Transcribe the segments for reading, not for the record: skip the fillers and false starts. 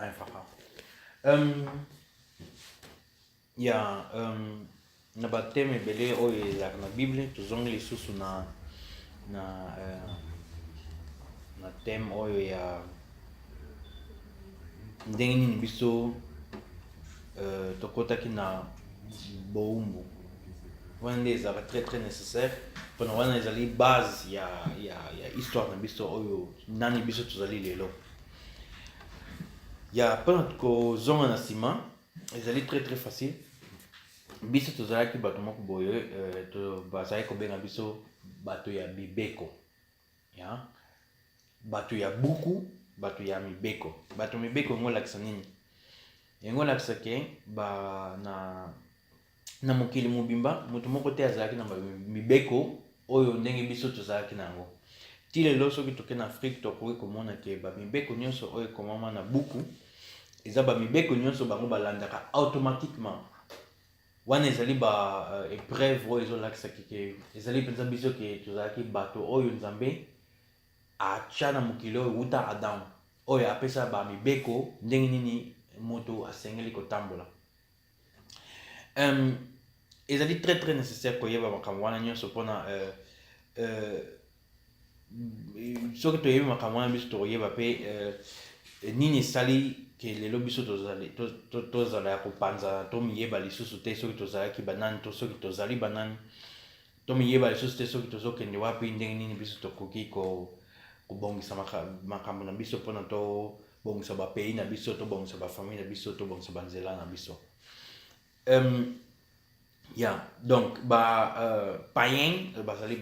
einfacher. Ähm, ja, na bateme ebele oyo ezalaka na bible tozongi lisusu na thème oyo ya ndenge nini biso tokotaki na bowumbu wana nde ezalaka très très nécessaire mpona wana ezali base ya histoire na biso oyo nani biso tozali lelo ya mpona kozonga na nsima ezali très très facile biso tozalaki bato moko boye bazali kobenga biso bato ya mibeko ya bato ya buku bato ya mibeko bato mibeko yango olakisa nini yango olakisa ke na mokili mobimba moto moko te azalaki na mibeko oyo ndenge biso tozalaki na yango ti lelo soki toke na afrique tokoki komona ke bamibeko nyonso oyo ekomama na buku eza bamibeko nyonso bango balandaka automatiquement wana ezali épreuve oyo ezolakisaki ke ezali mpenza biso ke tozalaki bato oyo nzambe atya na mokili oyo wuta adam oyo apesa bamibeko ndenge nini moto asengeli kotambola ezali très très nécessaire koyeba makambo wana nyonso mpona soki toyebi makambo wana biso tokoyeba mpe nini esali ke lelo biso tozala ya kopanza tomiyeba lisusu te soki tozalaki banani to soki tozali banani tomiyeba lisusu te soki tozokende wapi ndenge nini biso tokoki kobongisa makambo na biso mpona tobongisa bapays na biso tobongisa bafamille na biso tobongisa banzela na biso ya donc païen bazali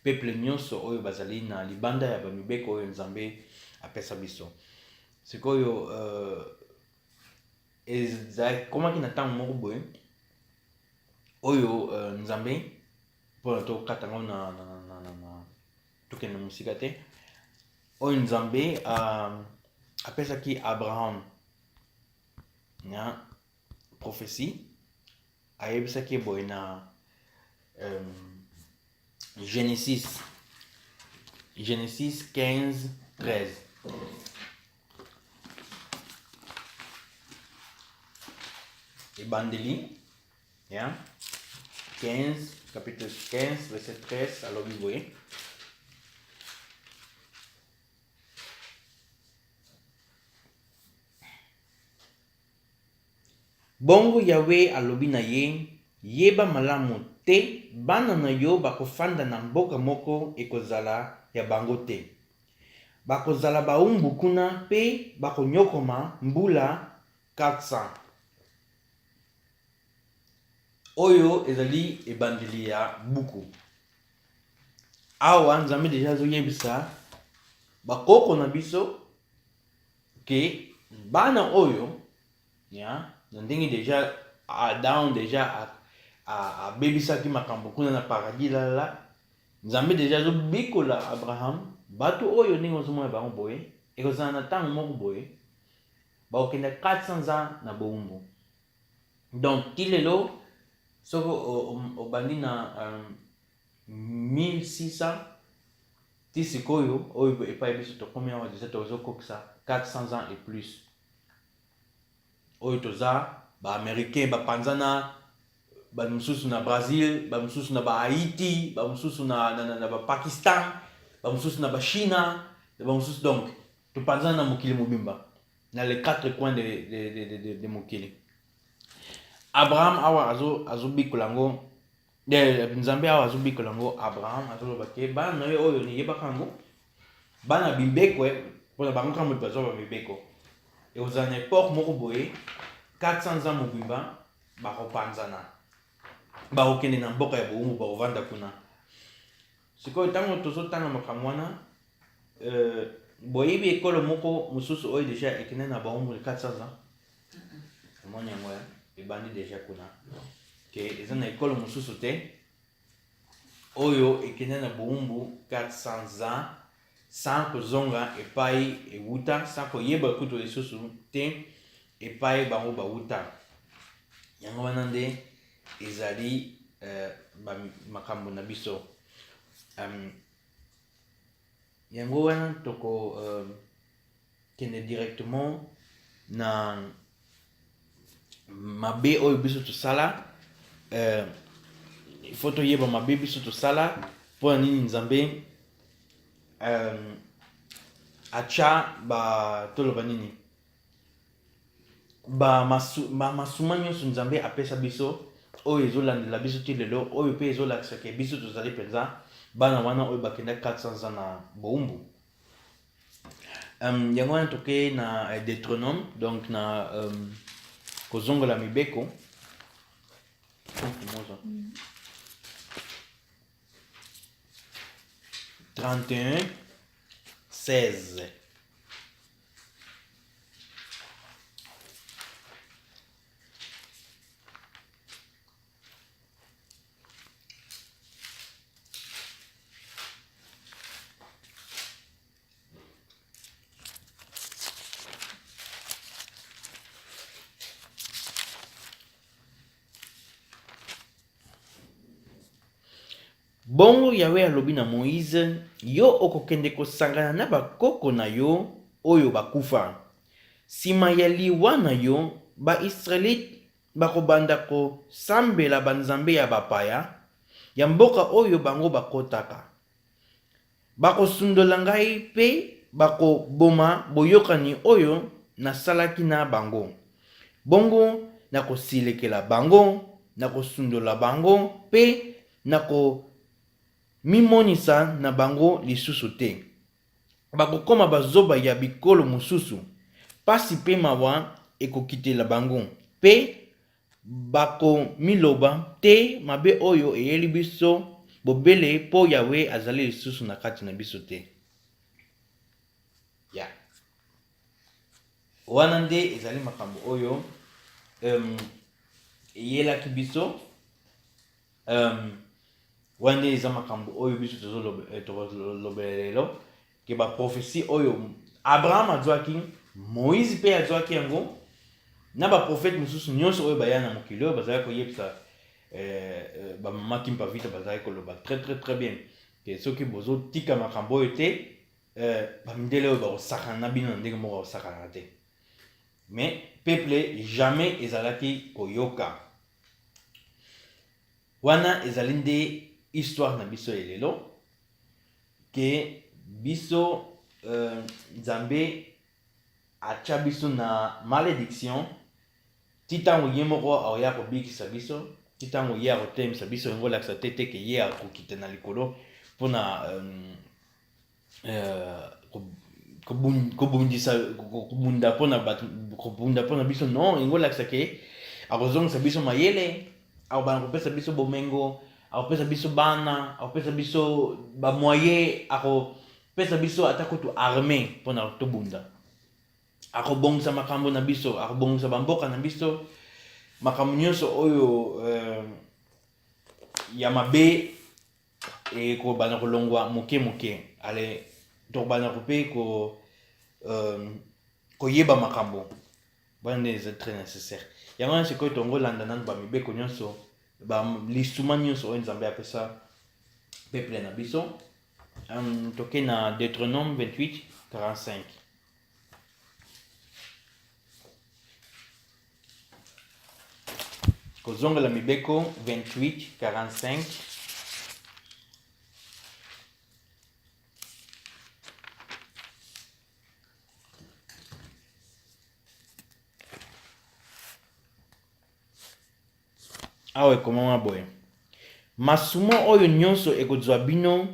peuple nyonso oyo bazali na libanda ya bamibeko oyo nzambe apesa biso sikoyo ekomaki na ntango moko boye oyo nzambe mpona tokata yango na tokende mosika te oyo nzambe apesaki abraham na prophétie ayebisaki boye na Genesis 15:13 ebandeli ya 15 chapitre 15 verset 13 alobi boye bongo yawe alobi na ye yeba malamu te bana na yo bakofanda na mboka moko ekozala ya bango te bakozala bawumbu kuna mpe bakonyokoma mbula 400 oyo ezali ebandeli ya buku awa nzambe deja azoyebisa bakoko na biso ke bana oyo ya na ndenge deja adam deja abebisaki makambo kuna na paradis lala nzambe deja azobikola abraham bato oyo ndenge ozomona bango boye ekozala na ntango moko boye bakokenda 400 ans na bowumbu donc ti lelo soki obandi na 1600 ti sikoyo oyo epai biso tokomi awa deja tozokokisa 400 ans et plus oyo toza baaméricain bapanzana bamosusu na brésil bamosusu na bahaïti bamosusu na bapakistan bamosusu na bachina bamosusu donc topanzana na mokili mobimba na les 4 coins de mokili abraham awa azobikola yango nzambe awa azobikola yango abraham azoloba ke bana na ye oyo niyebaka yango bana bibeko mpona bango kaka moto bazwa bamibeko ekozala na epoke moko boye 400 ans mobimba bakopanzana bakokende na mboka ya bowumbu bakovanda kuna sikoyo ntango tozotanga makambo wana boyebi ekolo moko mosusu oyo deja ekende na bawumbu 400 ans emoni yango ya ebandi deja kuna ke eza na ekolo mosusu te oyo ekende na bowumbu 400 ans sans kozonga epai ewuta sans koyeba kutu lisusu te epai bango bawuta yango wana nde ezali makambo na biso yango wana toko kende directement na mabe oyo biso tosala il faut toyeba mabe biso tosala mpona nini nzambe acha toloba nini masuma nyonso nzambe apesa biso oyo ezolandela biso ti lelo oyo mpe ezolakisaka biso tozali mpenza bana wana oyo bakenda 400 ans na bowumbu. Yango wana toke na Deutéronome, donc na kozongola mibeko 31:16. Bongo Yahweh alobi na Moïse, yo okokende kosangana na bakoko na yo oyo bakufa. Sima ya liwa na yo, ba-Israelite bakobanda kosambela banzambe ya bapaya ya mboka oyo bango bakotaka. Bakosundola ngai pe bakoboma boyokani oyo nasalaki na bango. Bongo nakosilekela bango, nakosundola bango pe mimonisa na bango lisusu te. Bakokoma bazoba ya bikolo mosusu, pasi pe mawa ekokitela bango, pe bakomiloba te mabe oyo eyeli biso bobele po Yawe azali lisusu na kati na biso te. Wana nde ezali makambo oyo eyelaki biso wana eza makambo oyo biso tozolobela lelo ke baprofesi oyo Abraham azwaki, Moïse mpe azwaki yango, na baprofete mosusu nyonso oyo baya na mokili oyo bazalaki koyebisa bamama kimpa vita bazalaki koloba très bien ke soki bozotika makambo oyo te bamindele oyo bakosakana na bino na ndenge moko bakosakana te. Mais peuple jamais ezalaki koyoka. Wana ezali nde histoire na biso elelo ke biso nzambe acha biso na malédiction ti ntango ye moko aoya kobikisa biso, ti ntango ye akotemisa biso yango olakisa te te ke ye akokita na likolo mpona kobunda mpona biso. Non, yango olakisa ke akozongisa biso mayele, akobana kopesa biso bomengo, akopesa biso bana, akopesa biso bamoye, akopesa biso ata kutu armée mpona tobunda, akobongisa makambo na biso, akobongisa bamboka na biso, makambo nyonso oyo ya mabe ekobana kolongwa moke. Ale tokobana kope koyeba makambo wana nde eza très nécessaire. Yango wana sikoyo tongolanda nanu bamibeko nyonso, lisuma nyonso oyo nzambe apesa peuple na biso. Toke na Deutéronome 28:45. Kozongola mibeko 28:45. Awa ekomama boye: masumo oyo nyonso ekozwa bino,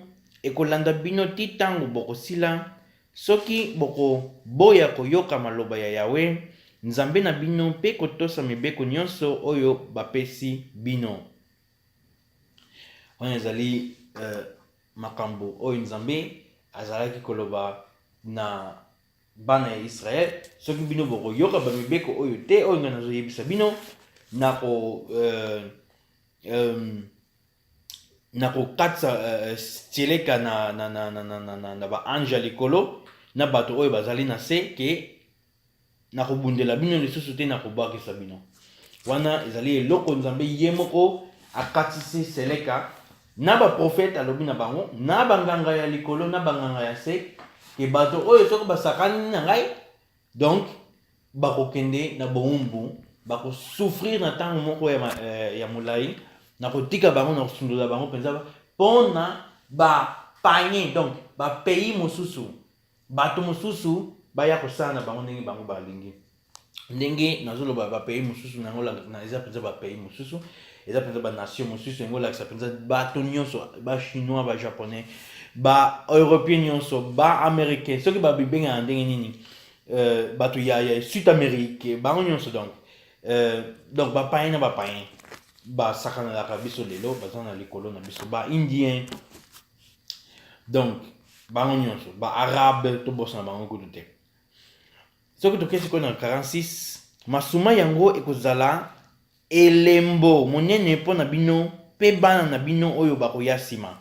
ekolanda bino ti ntango bokosila, soki bokoboya koyoka maloba ya Yawe nzambe na bino mpe kotosa mibeko nyonso oyo bapesi bino. Wana ezali makambo oyo nzambe azalaki koloba na bana ya Israel: soki bino bokoyoka bamibeko oyo te oyo ngai nazoyebisa bino, nakokatisa tieleka na baange ya likolo na bato oyo bazali na se, ke nakobundela bino lisusu te, nakobwakisa bino. Wana ezali eloko nzambe ye moko akatisi seleka na baprofete, alobi na bango, na banganga ya likolo na banganga ya se, ke bato oyo soki basakani na ngai, donc bakokende na boumbu bakosouffrir na ntango moko ya molai na kotika bango na kosundola bango mpenza mpona bapayen donc bapays mosusu bato mosusu baya kosala na bango ndenge bango balingi ndenge nazoloba bapays mosusu nango eza mpenza bapays mosusu eza mpenza banation mosusu yango olakisa mpenza bato nyonso bachinois bajaponais baeuropéen nyonso baaméricain soki babibengana ndenge nini bato ya sud amérique bango nyonso donc bapayen na bapayen basakanelaka biso lelo baza na likolo na biso baindien donc bango nyonso baarabe tobosana bango kutu te soki tokei sikoyo na 46 masuma yango ekozala elembo monene mpo na bino mpe bana na bino oyo bakoya nsima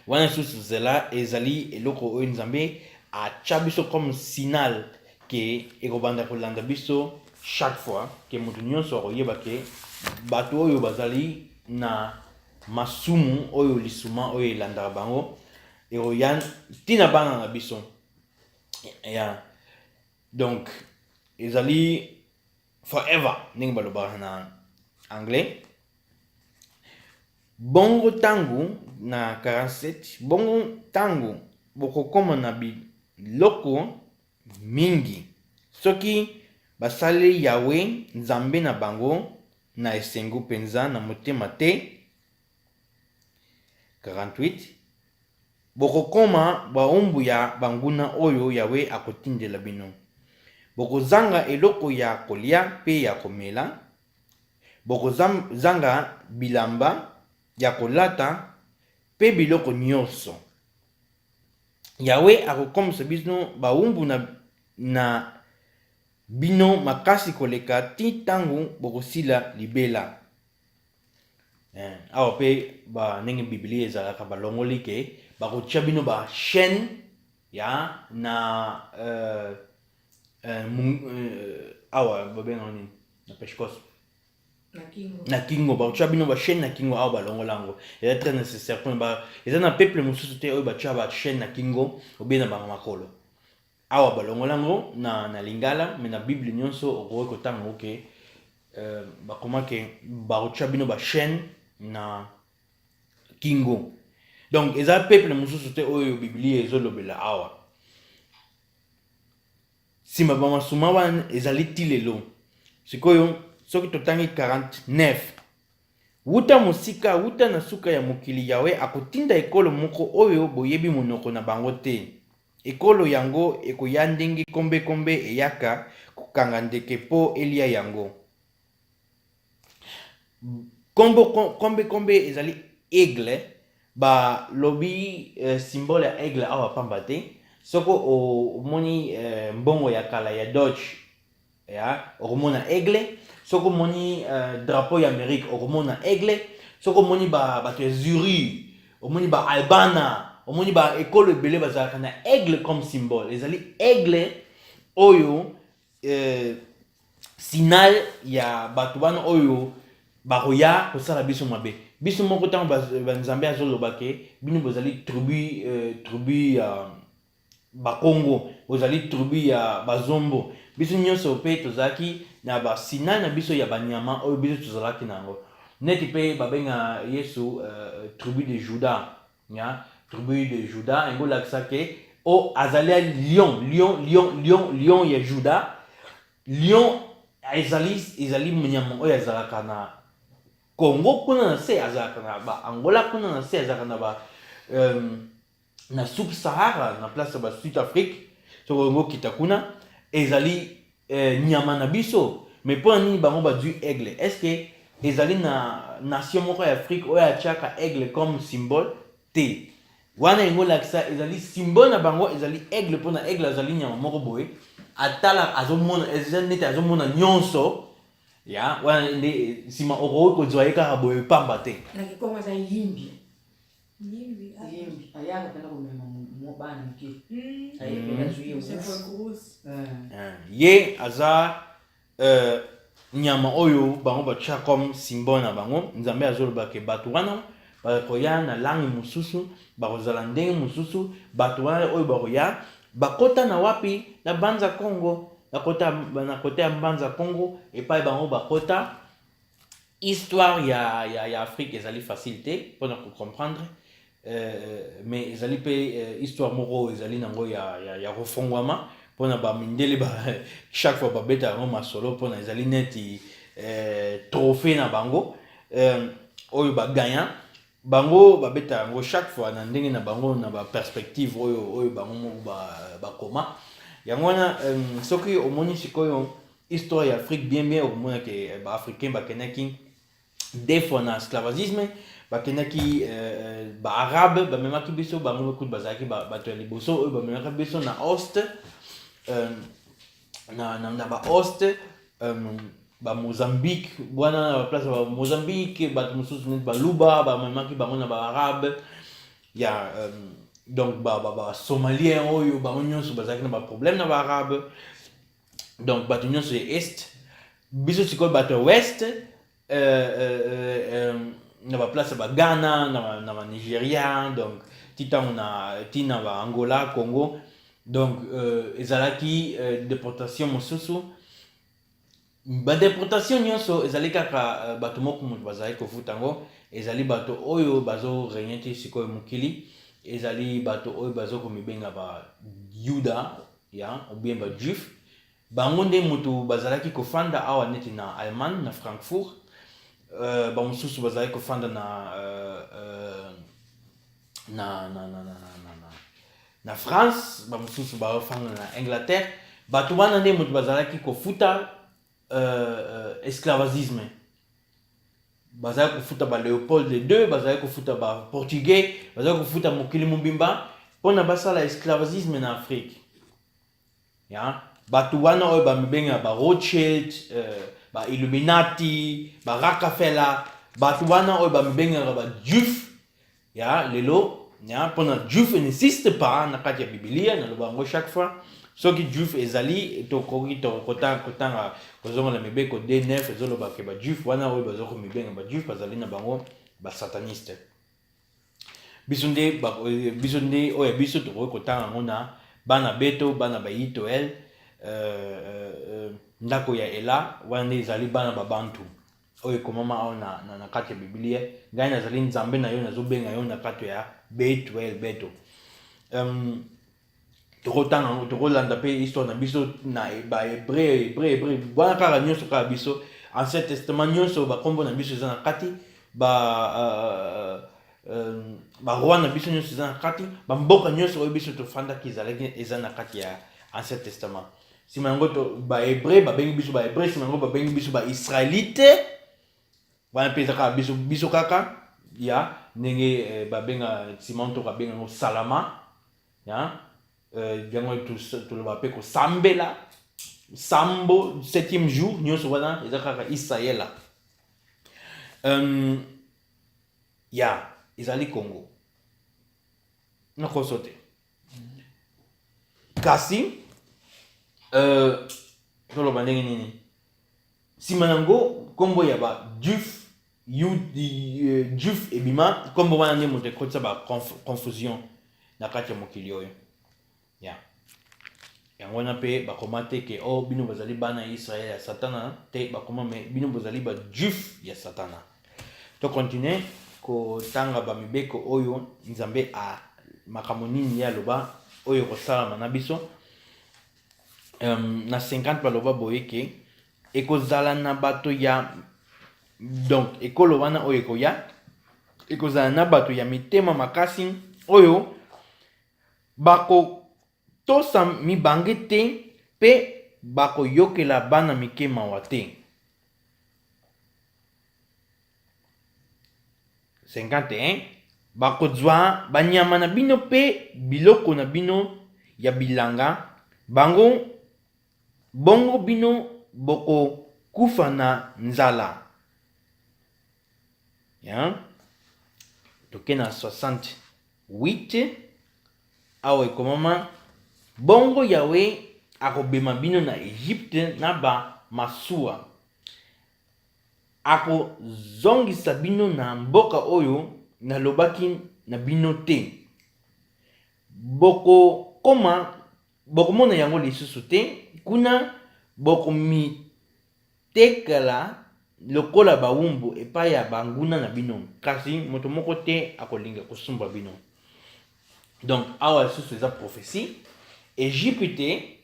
wana lisusu zela ezali eloko oyo nzambe atya biso comme signal ke ekobanda kolanda biso chaque fois ke moto nyonso akoyeba ke bato oyo bazali na masumu oyo lisuma oyo elandaka bango ekoya ntina bana na biso donc ezali forever ndenge balobaka na anglais bongo tangu na 47 bongo tangu bokokoma na biloko mingi soki basali yawe nzambe na bango na esengo mpenza na motema te 48 bokokoma baumbu ya banguna oyo yawe akotindela bino bokozanga eloko ya kolia mpe ya komela bokozanga bilamba ya kolata mpe biloko nyonso yawe akokomisa bino baumbu na bino makasi koleka ti ntango bokosila libela awa mpe ndenge biblia ezalaka balongoli ke bakotya bino bachaîne ya na awa babengaka nini na peshkos na kingo bakotya bino bachaîne na kingo awa balongola yango eza très nécessaire mpona eza na peuple mosusu te oyo batya bachaîne na kingo obie na bango makolo awa balongola yango na lingala me na bible nyonso okoki kotanga yango ke bakomake bakotya bino bachaîne na kingo donc eza peuple mosusu te oyo biblia ezolobela awa nsima bamasuma wana ezali ti lelo sikoyo soki totangi 49 wuta mosika wuta na suka ya mokili yawe akotinda ekolo moko oyo boyebi monoko na bango te ekolo yango ekoya ndenge kombekombe eyaka kokanga ndeke mpo elia yango kombekombe ezali aigle balobi symbole ya aigle awa pamba te soko omoni mbongo ya kala ya Dodge okomona aigle soko omoni drapeau ya Amérique okomona aigle soko omoni bato ya Zurich omoni ba Albana omoni ba ekolo ebele bazalaka na aigle comme symbole ezali aigle oyo signal ya bato wana oyo bakoya kosala biso mabe biso moko ntango banzambe azoloba ke bino bozali tribu ya bakongo bozali tribu ya bazombo biso nyonso mpe tozalaki na basignal na biso ya banyama oyo biso tozalaki na yango neti mpe babenga yesu tribu de juda tribu de juda yango olakisa ke azali lion ya juda lion ezali mnyama oyo azalaka na Congo kuna na se azalaka na ba Angola kuna na se azalaka na na sub-Sahara na place ba Sud Afrique so Congo kita kuna ezali nyama na biso mais pour nini bango ba du aigle est-ce que ezali na nation moko ya Afrique oyo atiaka aigle comme symbole te wana yango lakisa ezali symbole na bango ezali aigle pour na aigle azali nyama moko boye atala azomona ezali neti azomona nyonso ya wana nde sima okoki kozwa ye kaka boye pamba te nakikongo aza yimbi ayaka mpena komema mobana moke ye aza nyama oyo bango batya comme symbole na bango nzambe azoloba ke bato wana bakoya na langue mosusu bakozala ndenge mosusu bato wana oyo bakoya bakota na wapi na banza Congo na côté ya Mbanza Congo epai bango bakota histoire ya Afrique ezali facilité pour nous comprendre mais ezali pe histoire moko ezali nango ya refongwama pour na ba mindele ba chaque fois babeta yango masolo pour na ezali neti trophée na bango oyo ba gagnant bango babeta yango chaque fois na ndenge na bango na ba perspective oyo bango moko ba koma yango wana soki omoni sikoyo histoire ya Afrique bien okomona ke ba africain bakendaki des fois na esclavagisme bakendaki ba arabe bamemaki biso bango kutu bazalaki bato ya liboso oyo bamemaki biso na ost na ba ost ba Mozambique wana na ba place ba Mozambique bato mosusu neti baluba bamemaki bango na ba arabe ya donc ba somalien oyo bango nyonso bazalaki na ba problème na ba arabe donc bato nyonso ya est biso sikoyo bato ya west na ba place ba Ghana na ba Nigeria donc tina ba Angola Congo donc ezalaki déportation mosusu ba déportation nyonso ezali kaka bato moko moto bazali kofuta ngo ezali bato oyo bazo régner te sikoyo mokili ezali bato oyo bazo komibenga ba Yuda ya ou bien ba Juif bango nde moto bazalaki kofanda awa neti na Allemagne na Francfort bamosusu bazalaki kofanda na France bamosusu bafanda na Angleterre bato wana nde moto bazalaki kofuta esclavagisme bazalaki kofuta ba Léopold II bazalaki kofuta ba portugais bazalaki kofuta mokili mobimba mpona basala esclavagisme na Afrique ya bato wana oyo bamibenga ba Rothschild ba Illuminati ba Rockefeller bato wana oyo bamibengaka ba Juif ya lelo ya mpona Juif n'existe pas na kati ya Biblia naloba yango chaque fois soki Juif ezali tokoki kotanga kozonga na mibeko D9 ezolobaka ba Juif wana oyo bazoko mibenga ba Juif bazali na bango ba sataniste biso nde oyo biso tokoki kotanga yango na bana beto bana bayitoel ndako ya Ela wana nde ezali bana babantu oyo ekomama awa na kati ya Biblia ngai nazali nzambe na yo nazobenga yo na kati ya Betuel beto tokolanda mpe histoire na biso na bahébreu wana kaka nyonso kaka biso ancien testament nyonso bakombo na biso eza na kati baroi na biso nyonso eza na kati bamboka nyonso oyo biso tofandaki ezalaki eza na kati ya ancien testament nsima yango bahébreu babengi biso bahébreu nsima yango babengi biso baisraélite wana mpe eza kaka biso kaka ya ndenge babenga nsima to babenga yango salama ya yango toloba mpe kosambela sambo 7e jour nyonso wana eza kaka israela ya ezali Congo nakoso te kasi toloba ndenge nini nsima nango nkombo ya ba Juif Juif ebima nkombo wana nde moto ekotisa ba confusion na kati ya mokili oyo ya yango wana mpe bakoma te ke bino bazali bana ya Israel ya satana te bakoma me bino bazali ba Juif ya satana tokontinue kotanga bamibeko oyo nzambe makambo nini ye aloba oyo kosalama na biso na 50 baloba boye ke ekozala na bato ya donc ekolo wana oyo ekoya ekozala na bato ya mitema makasi oyo bakotosa mibange te mpe bakoyokela bana mike mawa te 51 bakozwa banyama na bino mpe biloko na bino ya bilanga bongo bino bokokufa na nzala ya toke na 68 awa ekomama bongo Yawe akobema bino na Egypte na ba masuwa akozongisa bino na mboka oyo nalobaki na bino te bokomona yango lisusu te kuna bokomi tekala lokola bawumbu epai ya banguna na bino kasi moto moko te akolinga kosumba bino. Donc awa lisusu eza prophétie. Égypte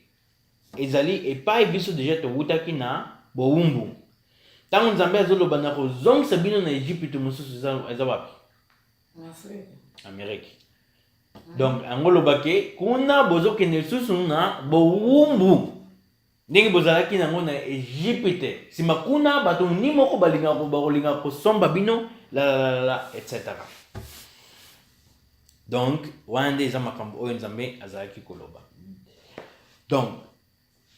ezali epai biso deja towutaki na bowumbu. Ntango nzambe azoloba na kozongisa bino na Égypte mosusu eza wapi? Amérique. Donc angolobake kuna bozokende lisusu na bowumbu ndenge bozalaki nango na Égypte. Sima kuna bato ni moko bakolinga kosomba bino etc. Donc wana nde eza makambo oyo nzambe azalaki koloba. Donc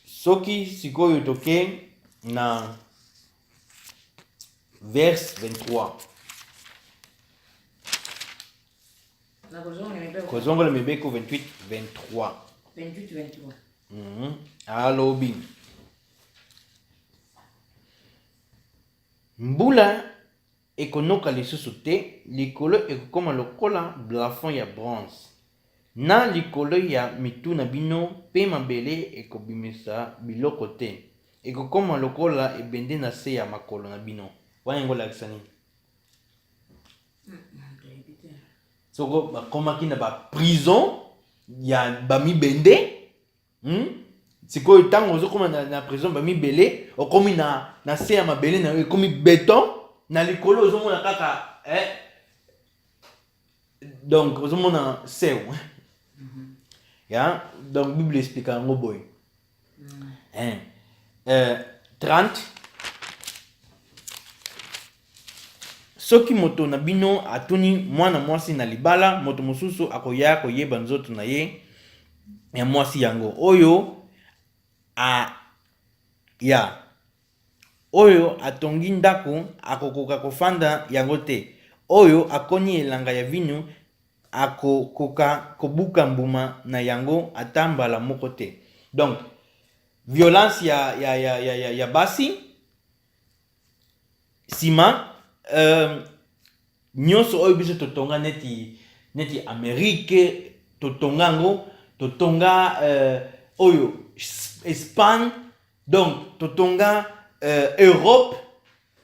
soki sikoyo toke na verse 23. Kozongola mibeko 28-23. 28-23. Alobi. Mbula ekonoka lisusu te, likolo ekokoma lokola plafond ya bronze. Na likolo ya mitu na bino pe mabele ekobimisa biloko te. Ekokoma lokola ebende na se ya makolo na bino. Wana ngolakisa nini? Soko bakomaki na ba prison ya bamibende. Sikoyo ntango ozokoma na prison bamibele okomi na se ya mabele na ekomi béton na likolo ozomona kaka donc ozomona sew. Ya donc Bible explique yango boy. 30. Soki moto na bino atuni mwana mwasi na libala, moto mosusu akoya koyeba nzoto na ye ya mwasi yango. Oyo atongi ndako akokoka kofanda yango te. Oyo akoni elanga ya vino akokoka kobuka mbuma na yango atambala moko te. Donc violence ya basi sima nyonso oyo biso totonga neti Amérique totonga ngo totonga oyo Espagne donc totonga Europe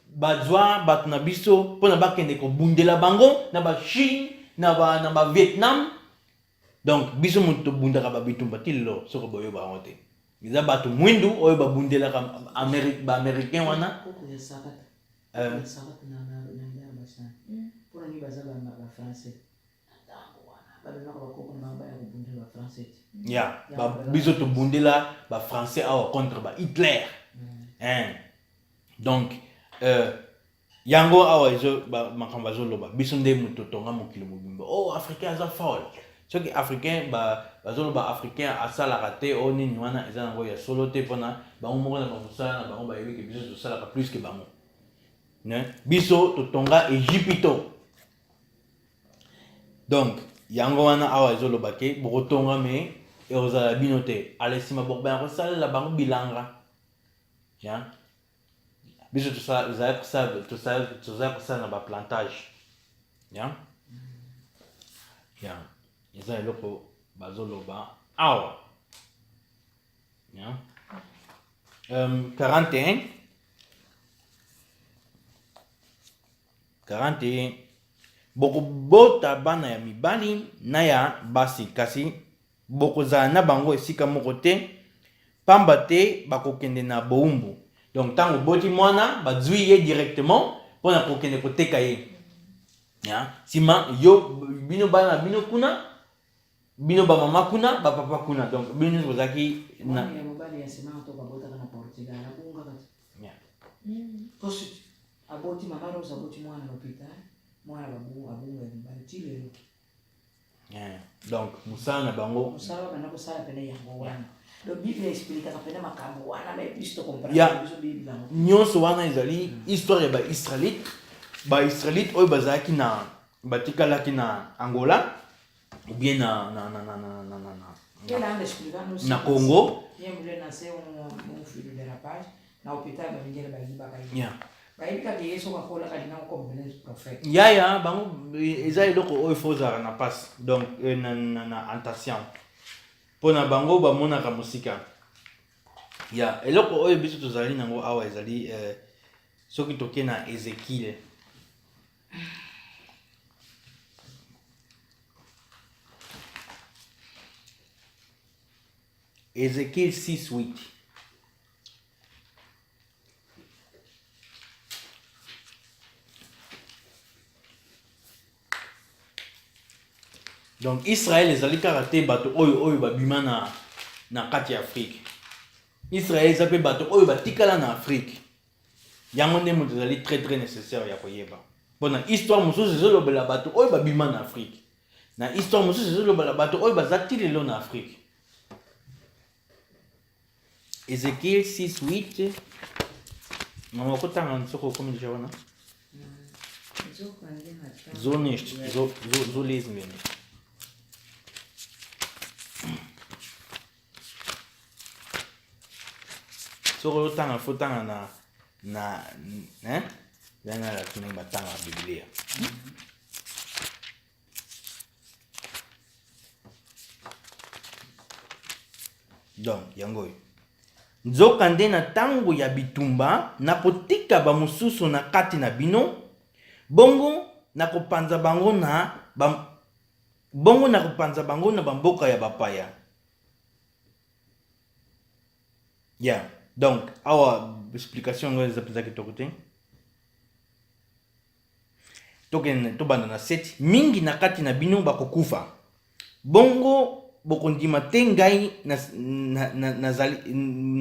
bazwa bato na biso pona bakende kobundela bango na ba Chine na ba Vietnam. Donc biso moto bundaka ba bitumba tilo soko boyo ba honte eza bato mwindu oyo babundela ka Amérique ba américain wana ya biso to bundela ba français awa contre ba Hitler. Donc yango awa ezo makambo azoloba biso nde moto tonga mokili mobimba. Oh africain aza folle. Soki africain bazoloba africain asalaka te o nini wana eza nango ya solo te mpona bango moko na bamosala na bango bayebi ke biso tosalaka plus ke bango. Biso totonga Égypto. Donc yango wana awa ezoloba ke bokotonga me ekozala bino te. Alesima bokobana kosalela bango bilanga. Biso tozala kosala na baplantage. Eza eloko bazoloba awa. 41 bokobota bana ya mibali na ya basi kasi bokozala na bango esika moko te pamba te bakokende na bowumbu. Donc ntango boti mwana bazwi ye directement mpona kokende koteka ye. Sima yo bino bana bino kuna bino ba mama kuna ba papa kuna donc bino bozaki na mobali ya sima to babota na Portugal abunga kati. Posit aboti mama rosa aboti mwana l'hôpital mwana babu abunga mbali tile. Donc musala na bango musala bana kosala pene yango wana. Le Bible explique ka pene makambo wana mais plus to comprendre biso Bible. Nyonso wana ezali histoire ya ba Israélite oyo bazalaki na batikalaki na Angola ou bien na Congo. Bango eza eloko oyo fozala na passe donc na antation mpona bango bamonaka mosika. Ya eloko oyo biso tozali nango awa ezali soki toke na Ézéchiel Ézéchiel 6:8. Donc Israël ezali kaka te bato oyo babima na kati ya Afrique. Israël ezali bato oyo batikala na Afrique. Yango nde moto ezali très nécessaire ya koyeba. Bona histoire mosusu ezolobela bato oyo babima na Afrique. Na histoire mosusu ezolobela bato oyo bazati lelo na Afrique. Ézéchiel 6:8. Mama kotanga nsoko komi déjà wana. Zo nicht, zo lesen wir nicht. Soko otanga fotanga na yana la tuna batanga Biblia. Donc yango nzoka nde na tango ya bitumba nakotika bamosusu na kati na bino bongo nakopanza bango na bamboka ya bapaya. Yeah. Donc awa explication ngo ezapeza kitoko te. Token tobanda na 7 mingi na kati na bino bakokufa bongo bokondima te ngai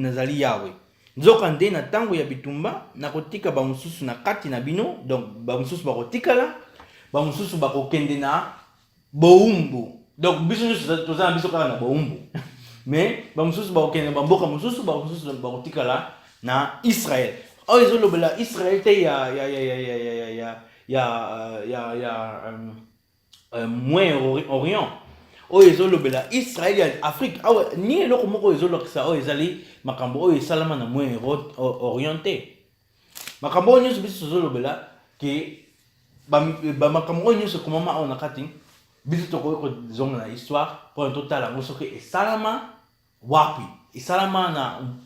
nazali yawe nzoka nde na tango ya bitumba nakotika bamosusu na kati na bino. Donc bamosusu bakotikala bamosusu bakokende na boumbu. Donc biso nyonso tozala biso kaka na boumbu mais bamosusu bakokende bamboka mosusu bamosusu bakotikala na Israël. Oyo ezolobela Israël te Moyen-Orient. Oyo ezolobela Israël ya Afrique. Awa ni eloko moko ezolokisa oyo ezali makambo oyo esalama na Moyen-Orient te. Makambo oyo nyonso biso ezolobela ke makambo oyo nyonso komama awa na kati biso tokoki kozonga na histoire mpo totala yango soki esalama wapi. Esalama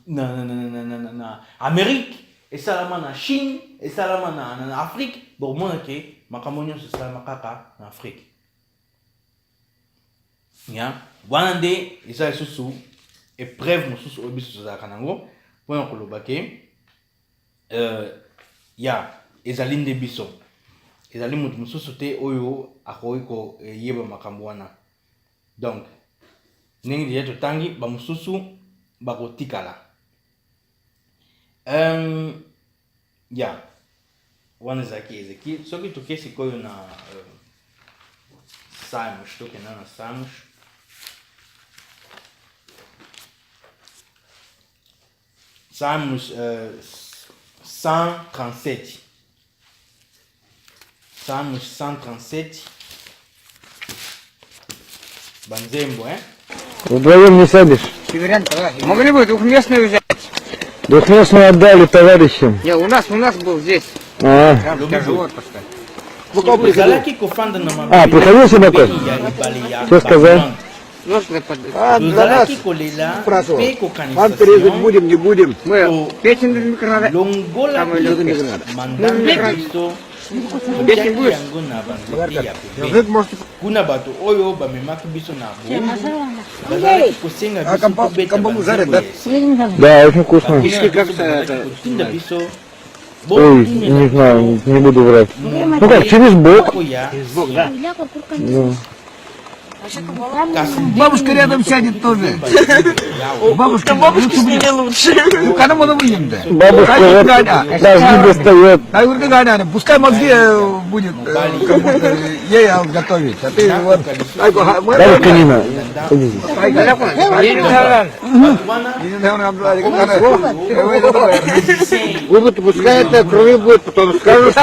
na Amérique, esalama na Chine, esalama na Afrique. Bomona ke makambo nyonso esalama kaka na Afrique. Ya wana nde eza lisusu épreuve mosusu oyo biso tozalaka nango mpona koloba ke ya ezali nde biso ezali moto mosusu te oyo akoki koyeba makambo wana. Donc ndenge deja totangi bamosusu bakotikala. Ya wana ezalaki Ézéchiel. Soki toke sikoyo na Salmos, tokenda na Salmos Salmos 137. Salmos 137. Банзембо, Вдвоем не садишь? Северян, могли бы двухместную взять? Двухместную отдали товарищам. Не, у нас был здесь. А, Прям тяжело поставить. приходил сюда такой? Что сказал? Нужно под... А, для нас спрашивал. Вам перерезать будем, не будем. Мы печень в микронадо. Там или печень будешь? Язык можете... Kuna bato oyo bamemaki biso na bazalaki kosenga biso Камбалу жарят, да? Да, очень вкусно. Tinda biso Ой, не знаю, не буду врать. Ну как, через бок. Бог, да? Бабушка рядом сядет тоже. Бабушка не лучше. Ну, когда мы выйдем, да? Бабушка вот даже достает. А говорит, Ганя, пускай мозги будет кому-то ей готовить. А ты вот... Бабушка Нина. Вы вот пускай это крови будет, потом скажут, что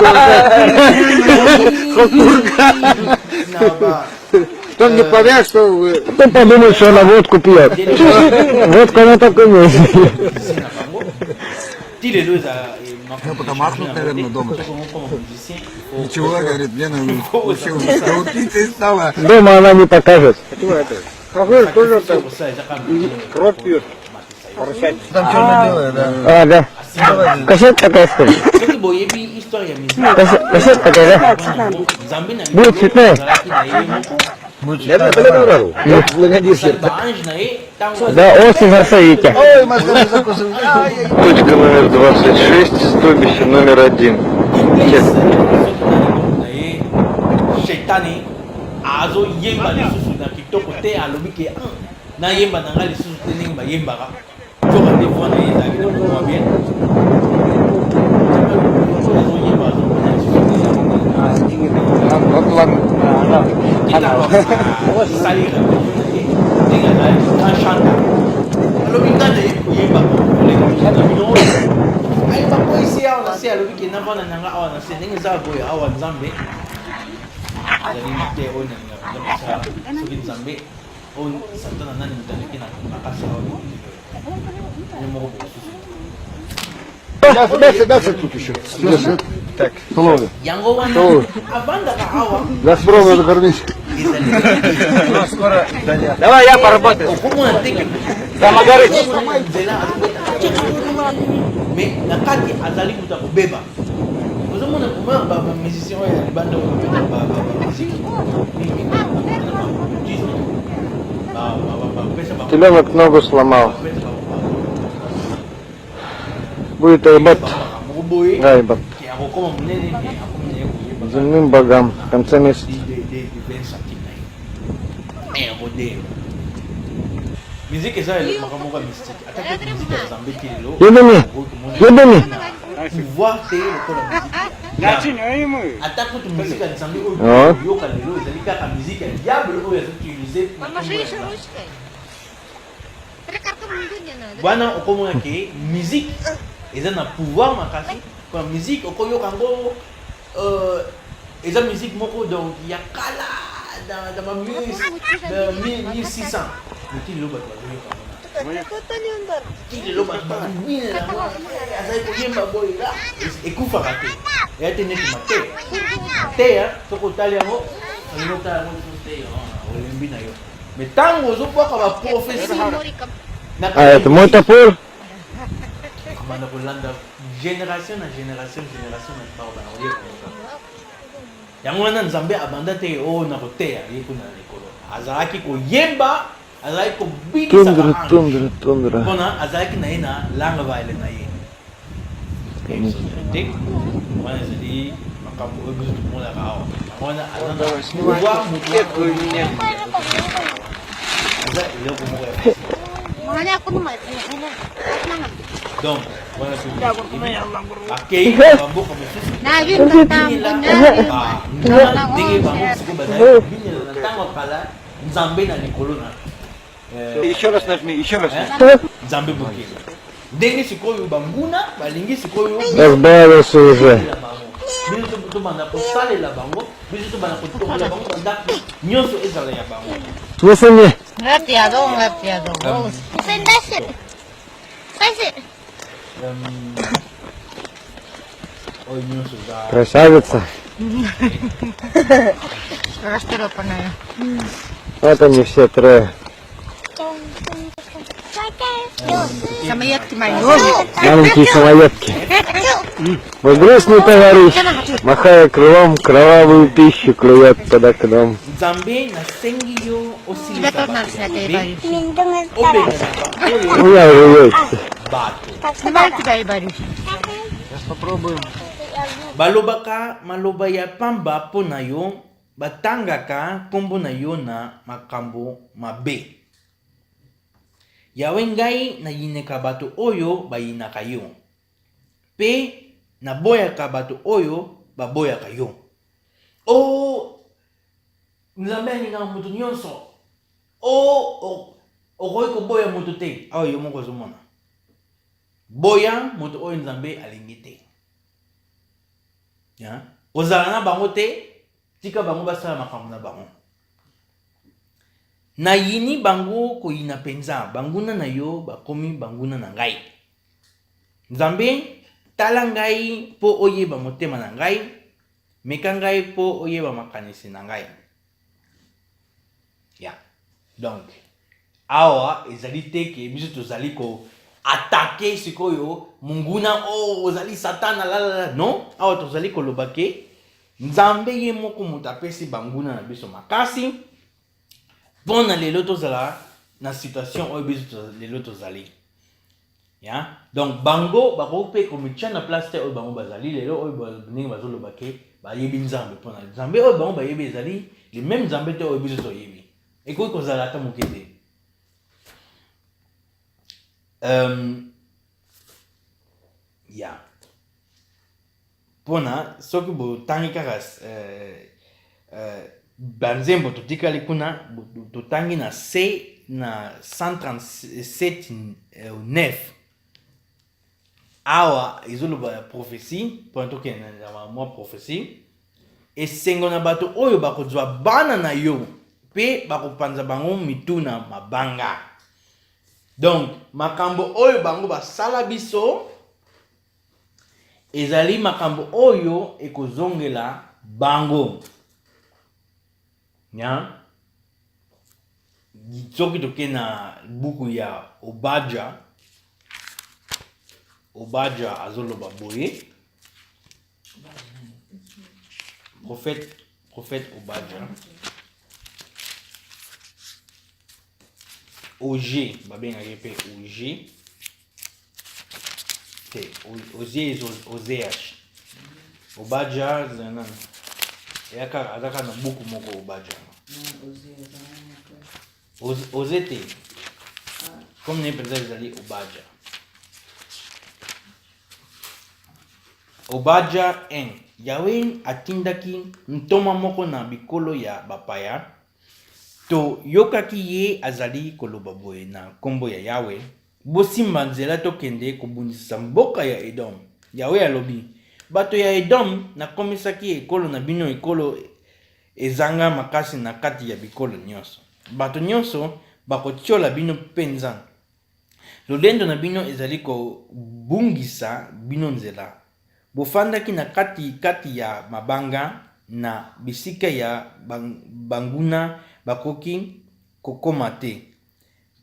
Потом не поверят, что вы... Потом подумают, что она водку пьет. Водку она так умеет. Я потом махнут, наверное, дома. Ничего, говорит, Лена, учиться стала. Дома она не покажет. Похоже, тоже так. Кровь пьет. Ada. Kaset kata itu. soki boyebi histoire ya musique Kaset kata itu. nzambe na Buit c'était. azalaki na ye moko baange na ye ntango Да, очень красавица. Ой, мастер, закусывай. Точка номер 26, стойбище номер 1. Iblis, soki na ye shetani azoyemba lisusu na kitoko te alobi ke nayemba na nga lisusu te ndenge bayembaka soka te voi na ye ezalaki na mokoma bien azoyemba azomona lisusu te sali révolution na ye ndenge azalaki grand chanta alobi nga na ye koyemba koleka na bino oyo ayeba po esi awa na se alobi ke navanda nanga awa na se ndenge eza boyo awa nzambe azali te oyo nalinga soki nzambe oyo satana nani moto aleki na makasi awa ye moko bosusu yango wana avandaka awa ezali Давай я поработаю. okomona teke Помогаете? nzela mais na kati azali moto akobeba ozomona koma bamusicien oyo ya libanda oyo bapeta bamusike Теленок ногу сломал. Будет айбат. moko boye Айбат. akokoma monene me akomi na ye koyeba Земным богам. В конце месяца. musique eza makambo moko ya mystique atake musique ya nzambe te lelo Едами. Едами. pouvoir te lokola musique ata kutu musique ya nzambe oyo yoka lelo ezali kaka musique ya diable oyo azoutilize wana okomona ke musique eza na pouvoir makasi kwa musique okoyoka yango eza musique moko donc ya kala dans ma 1600 mokili lelo bato bazoyoka mokili lelo bato bazobinela azali koyemba boye ekufaka te eya te neti mateya soki otali yango olingi otala yango lisusu te olembi na yo mais ntango ozobwaka baprofesie А это мой топор. komanda kolanda génération na génération bakobana koyeba yango wana nzambe abanda te oyo na koteya ye kuna na likolo azalaki koyemba azalaki kobinisaka Тундра. mpona azalaki na ye na langue vaele na ye te wana ezali makambo oyo biso tomonaka awa yango wana aza na pouvoir moto aza eloko moko ya donc wana akei bamboka mosusu ndenge bango siko bazali kobinela na ntango ya kala nzambe na likolo na Еще раз nажми, еще раз. nzambe mokili ndenge sikoyo banguna balingi sikoyo Разбавился уже. biso tobanda kosalela bango biso tobanda kotongola bango bandako nyonso ezala ya bango Слушай мне. oyo nyonso eza Красавица. Вот они все трое. Маленькие самоедки. Мой грустный товарищ, махая крылом, кровавую пищу клюет под окном. nzambe nasengi yo osilisa obenga Ну я уже есть. bato Сейчас попробуем. balobaka maloba ya pamba mpo na yo batangaka nkombo na yo na makambo mabe yawe ngai nayinaka bato oyo bayinaka yo mpe naboyaka bato oyo baboyaka yo nzambe alingaka moto nyonso okoki koboya moto te awa yo moko ozomona boya moto oyo nzambe alingi te kozala na bango te tika bango basala makambo na bango nayini bango koyina mpenza banguna na yo bakomi banguna na ngai nzambe tala ngai mpo oyeba motema na ngai meka ngai mpo oyeba makanisi na ngai donc awa ezali te ke biso tozali attaquer sikoyo munguna ozali satana la non awa tozali koloba ke nzambe ye moko moto apesi banguna na biso makasi mpona lelo tozala na situation oyo biso lelo tozali ya donc bango bakoki mpe komitia na place te oyo bango bazali lelo oyo ndenge bazoloba ke bayebi nzambe mpona nzambe oyo bango bayebi ezali le même nzambe te oyo biso toyebi ekoki kozala ata moke te ya mpona soki botangi kaka banzembo totikali kuna totangi na c na 137 awa ezoloba ya prophétie mpona tokende na mwa prophétie esengo na bato oyo bakozwa bana na yo mpe bakopanza bango mituna mabanga donc makambo oyo bango basala biso ezali makambo oyo ekozongela bango nya soki toke na buku ya Obadja azoloba boye prophète Obadja OG babengaki mpe OG te Oséach Obadja zanan eyaka azaka na buku moko Obadja Ose te comme ne mpenza ezali Obadja Obadja 1 Yawe atindaki ntoma moko na bikolo ya bapaya to yokaki ye azali koloba boye na kombo ya Yawe bosimba nzela tokende kobundisa mboka ya Edom. Yawe alobi bato ya Edom nakomisaki ekolo na bino ekolo ezanga makasi na kati ya bikolo nyonso. Bato nyonso bakotiola bino penza. Lolendo na bino ezali kobungisa bino nzela. Bofandaki na kati ya mabanga na bisika ya banguna bakoki kokoma te.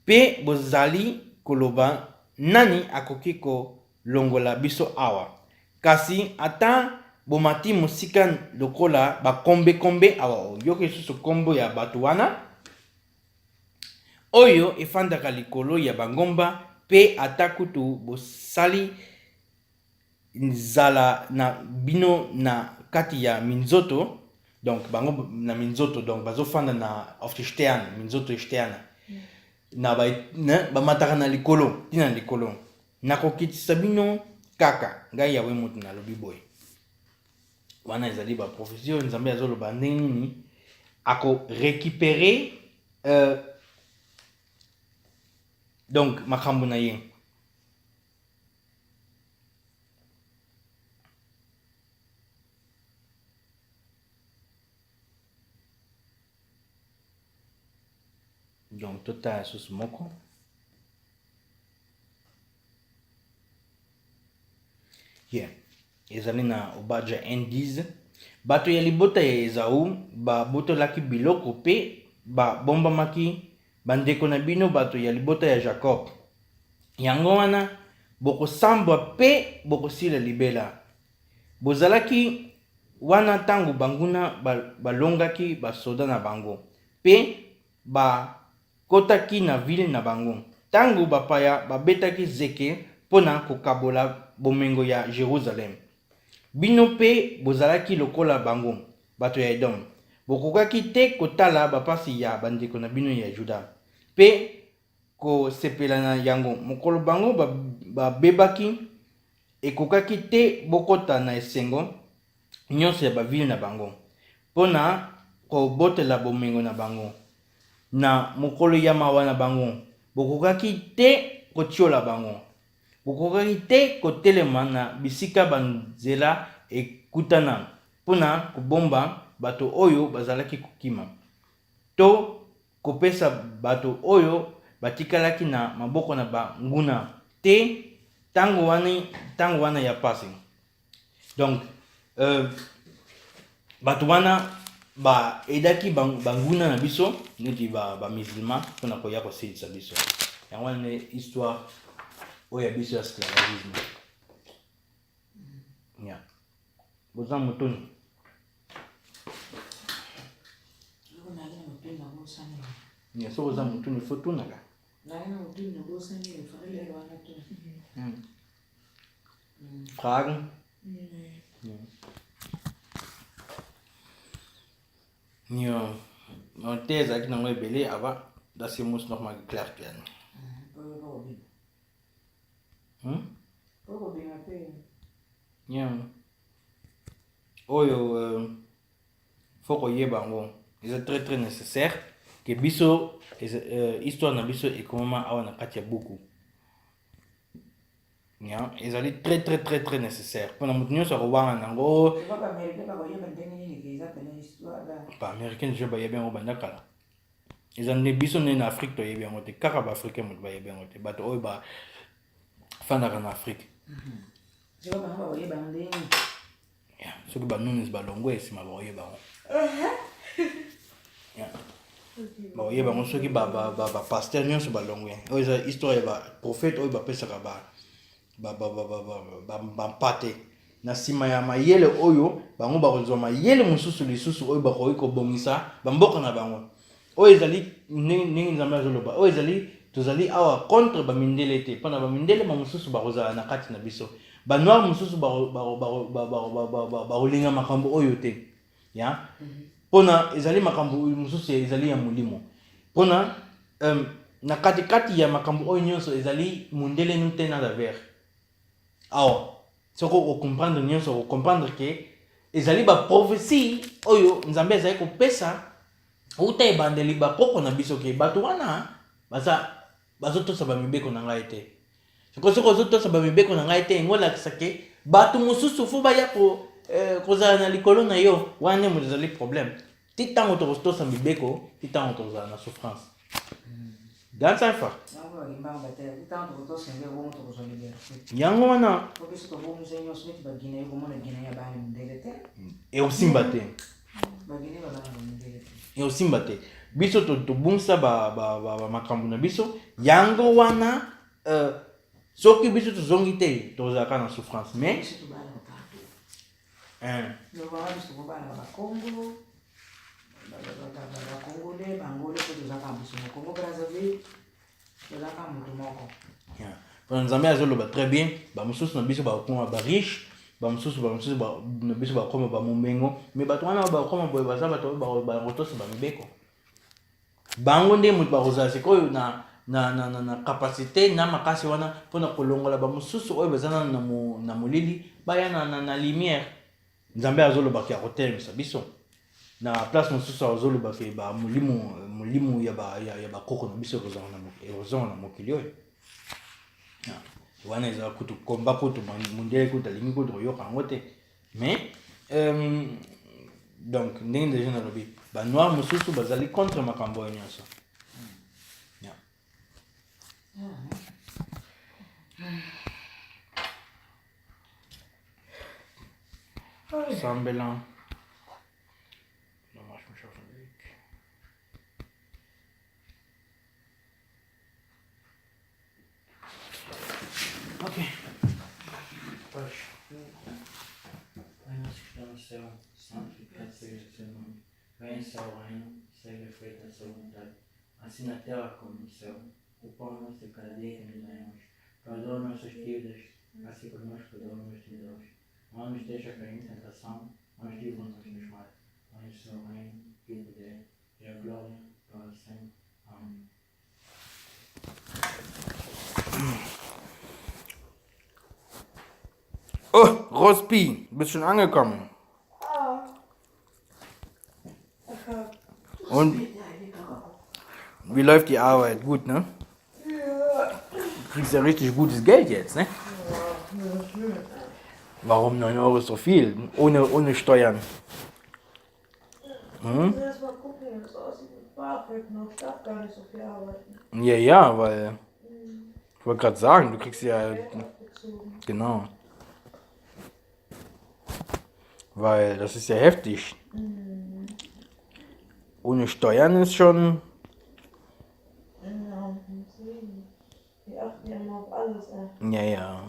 Pe bozali koloba nani akoki kolongola biso awa. Kasi ata bomati mosika lokola bakombe awa yoki susu kombo ya bato wana oyo efandaka likolo ya bangomba pe ata kutu bosali nzala na bino na kati ya minzoto donc bango na minzoto donc bazofanda na ofstern minzoto externe na bamataka na likolo tina likolo nakokitisa bino kaka ngai Yawe moto na lobi boye wana ezali ba prophétie nzambe azoloba ndenge nini ako récupérer donc makambo na ye donc tota susu moko yeah. Ezali na Obadja 1:10 bato ya libota ya Ezau babotolaki biloko pe babombamaki bandeko na bino bato ya libota ya Jacob. Yango wana bokosambwa pe bokosila libela. Bozalaki wana tangu banguna balongaki basoda na bango pe bakotaki na ville na bango. Tangu bapaya babetaki zeke pona kokabola bomengo ya Jerusalem. Bino pe bozalaki lokola bango bato ya Edom. Bokokaki te kotala bapasi ya bandeko na bino ya Juda. Pe kosepela na yango mokolo bango babebaki ekokaki te bokota na esengo nyonso ya bavile na bango pona kobotela bomengo na bango. Na mokolo ya mawa na bango bokokaki te kotiola bango. Bokokaki te kotelema na bisika banzela ekutana pona kobomba bato oyo bazalaki kokima to kopesa bato oyo batikalaki na maboko na banguna te tango wana ya pasi. Donc bato wana edaki banguna na biso neti ba musulman pona koya kosilisa biso. Yango wana histoire oyo ya biso ya esclavagisme. Yeah. Boza motoni. Yeah, so boza motoni faut tunaka. Fragen? Ja. Und der sagt noch mal Billy, aber das hier muss noch mal geklärt werden. Ja. Oyo, faut qu'on y ait bango. C'est très très nécessaire que biso, histoire na biso et comment awa na katia beaucoup. Yeah, ezali très très très très nécessaire. Pona mutu nyonso akobanga nango. Ba américain je ba yebi yango banda kala. Ezali biso ne na Afrique to yebi yango te. Kaka ba africain mutu ba yebi yango te. Bato oyo ba fandaka na Afrique. Yeah, soki ba nunes ba longo esima ba yeba yango. Yeah. Ba yeba yango soki ba pasteur nyonso ba longo. Oyo eza histoire ba prophète oyo ba pesaka bampate na sima ya mayele oyo bango bakozwa mayele mosusu lisusu oyo bakoki kobongisa bamboka na bango oyo ezali ndenge nzambe azoloba oyo ezali tozali awa contre bamindele te mpona bamindele bamosusu bakozala na kati na biso banoir mosusu bakolinga makambo oyo te ya mpona ezali makambo mosusu ezali ya molimo mpona na katikati ya makambo oyo nyonso ezali mundele nu te na davers. Alors, ce qu'on comprendre nyonso ko comprendre que ezali ba prophétie oyo nzambe ezali ko pesa uta ebandeli ba koko na biso ke bato wana bazotosa ba mibeko na ngai te. Soko zotosa ba mibeko na ngai te ngola kisake bato mosusu fu ba ya ko kozala na likolo na yo wana mo ezali problème. Titango to tosa mibeko, titango to za na souffrance. Dans ça fa. Yango wana. Et aussi mbaté. Et aussi mbaté. Biso to bungsa ba makambu na biso. Yango wana soki biso to zongi te to za kana souffrance mais nzambe azoloba très bien bamosusu na biso bakoma bariche bamosusu na biso bakoma bamomengo mais bato wana bakoma boye baza bato bakotosa bamibeko bango nde moto bakozala sikoyo na capacité na makasi wana mpona kolongola bamosusu oyo baza na molili baya na lumière nzambe azolobaki ya kotelemisa biso na place mosusu azolobaki ba molimo ya bakoko na biso ekozonga na mokili oyo wana ezala kutu komba kutu mundele kutu alingi kutu koyoka yango te mais donc ndenge deja nalobi banoir mosusu bazali contre makambo oyo nyonso sambela ok. Pai nosso que está no céu, santificado seja o seu nome. Venha o seu reino, seja feita a sua vontade, assim na terra como no céu. O pão nosso de cada dia que nos damos. Perdoa nossas dívidas, assim como nós perdoamos os devedores. Não nos deixa cair em tentação, mas livra-nos dos males. Venha o seu reino, e o poder, e a glória para sempre. Amém. Oh, Rospi, bist schon angekommen? Und wie läuft die Arbeit? Gut, ne? Du kriegst ja richtig gutes Geld jetzt, ne? Warum 9 Euro ist so viel? Ohne Steuern. Erstmal gucken, wie das aussieht mit BAföG noch. Ich darf gar nicht so viel arbeiten. Ja, weil ich wollte gerade sagen, du kriegst ja genau. Weil das ist ja heftig. Ohne Steuern ist schon. Ja, deswegen. Die achten ja immer auf alles, ey. Ja, ja.